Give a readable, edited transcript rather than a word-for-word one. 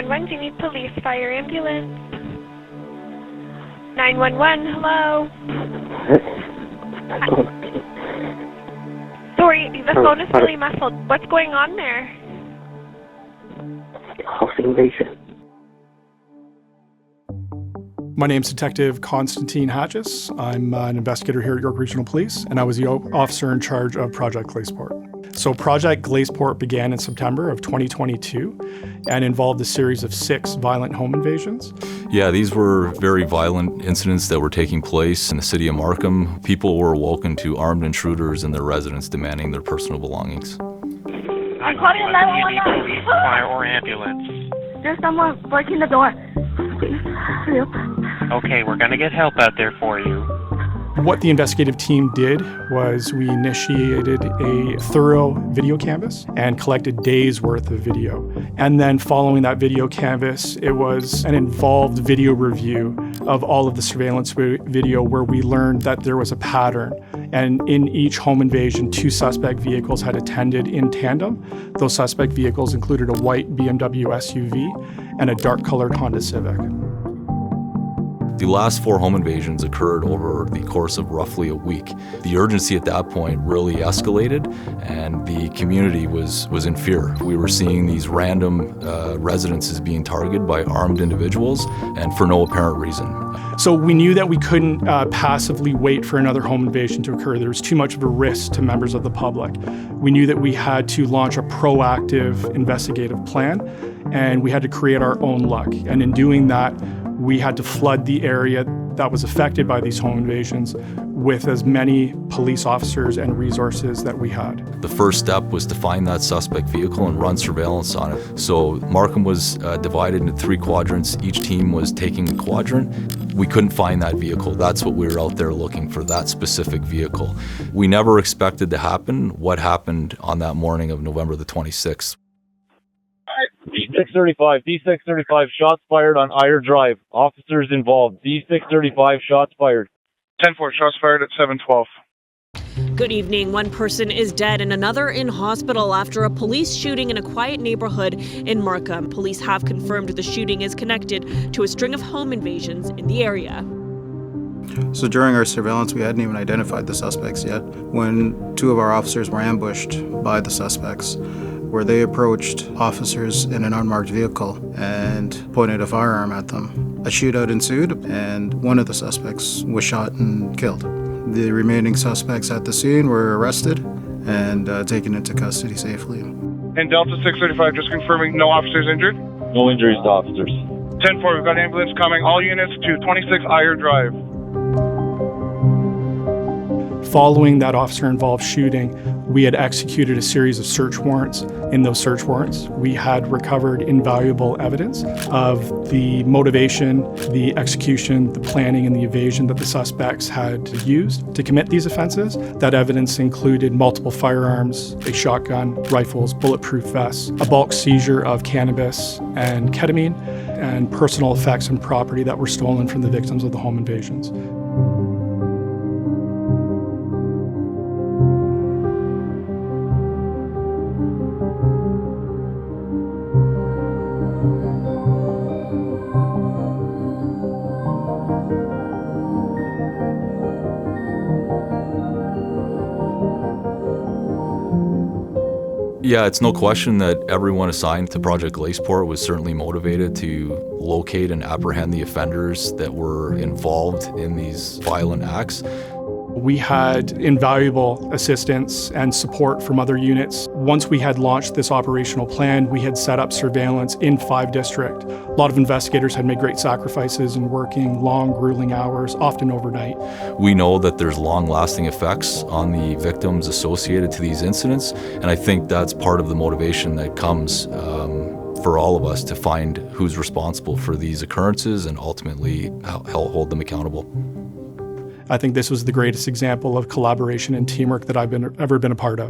911, do you need police, fire, ambulance? 911, hello? Sorry, the phone is really muffled. What's going on there? House invasion. My name's Detective Constantine Hatches. I'm an investigator here at York Regional Police, and I was the officer in charge of Project Glaceport. So Project Glazeport began in September of 2022 and involved a series of 6 violent home invasions. Yeah, these were very violent incidents that were taking place in the city of Markham. People were awoken to armed intruders in their residence demanding their personal belongings. I'm calling 911. Police, fire, or ambulance. There's someone breaking the door. Okay, we're gonna get help out there for you. What the investigative team did was we initiated a thorough video canvass and collected days worth of video. And then following that video canvass, it was an involved video review of all of the surveillance video where we learned that there was a pattern. And in each home invasion, 2 suspect vehicles had attended in tandem. Those suspect vehicles included a white BMW SUV and a dark-colored Honda Civic. The last 4 home invasions occurred over the course of roughly a week. The urgency at that point really escalated, and the community was in fear. We were seeing these random residences being targeted by armed individuals, and for no apparent reason. So we knew that we couldn't passively wait for another home invasion to occur. There was too much of a risk to members of the public. We knew that we had to launch a proactive investigative plan, and we had to create our own luck. And in doing that, we had to flood the area that was affected by these home invasions with as many police officers and resources that we had. The first step was to find that suspect vehicle and run surveillance on it. So Markham was divided into 3 quadrants. Each team was taking a quadrant. We couldn't find that vehicle. That's what we were out there looking for, that specific vehicle. We never expected to happen what happened on that morning of November the 26th. D635, shots fired on Iyer Drive. Officers involved. D635, shots fired. 10-4, shots fired at 712. Good evening. One person is dead and another in hospital after a police shooting in a quiet neighborhood in Markham. Police have confirmed the shooting is connected to a string of home invasions in the area. So during our surveillance, we hadn't even identified the suspects yet when 2 of our officers were ambushed by the suspects, where they approached officers in an unmarked vehicle and pointed a firearm at them. A shootout ensued, and one of the suspects was shot and killed. The remaining suspects at the scene were arrested and taken into custody safely. And Delta 635, just confirming no officers injured? No injuries to officers. 10-4, we've got ambulance coming. All units to 26 Iyer Drive. Following that officer-involved shooting, we had executed a series of search warrants. In those search warrants, we had recovered invaluable evidence of the motivation, the execution, the planning, and the evasion that the suspects had used to commit these offenses. That evidence included multiple firearms, a shotgun, rifles, bulletproof vests, a bulk seizure of cannabis and ketamine, and personal effects and property that were stolen from the victims of the home invasions. Yeah, it's no question that everyone assigned to Project Glaceport was certainly motivated to locate and apprehend the offenders that were involved in these violent acts. We had invaluable assistance and support from other units. Once we had launched this operational plan, we had set up surveillance in 5 districts. A lot of investigators had made great sacrifices in working long, grueling hours, often overnight. We know that there's long-lasting effects on the victims associated to these incidents, and I think that's part of the motivation that comes for all of us to find who's responsible for these occurrences and ultimately hold them accountable. I think this was the greatest example of collaboration and teamwork that I've ever been a part of.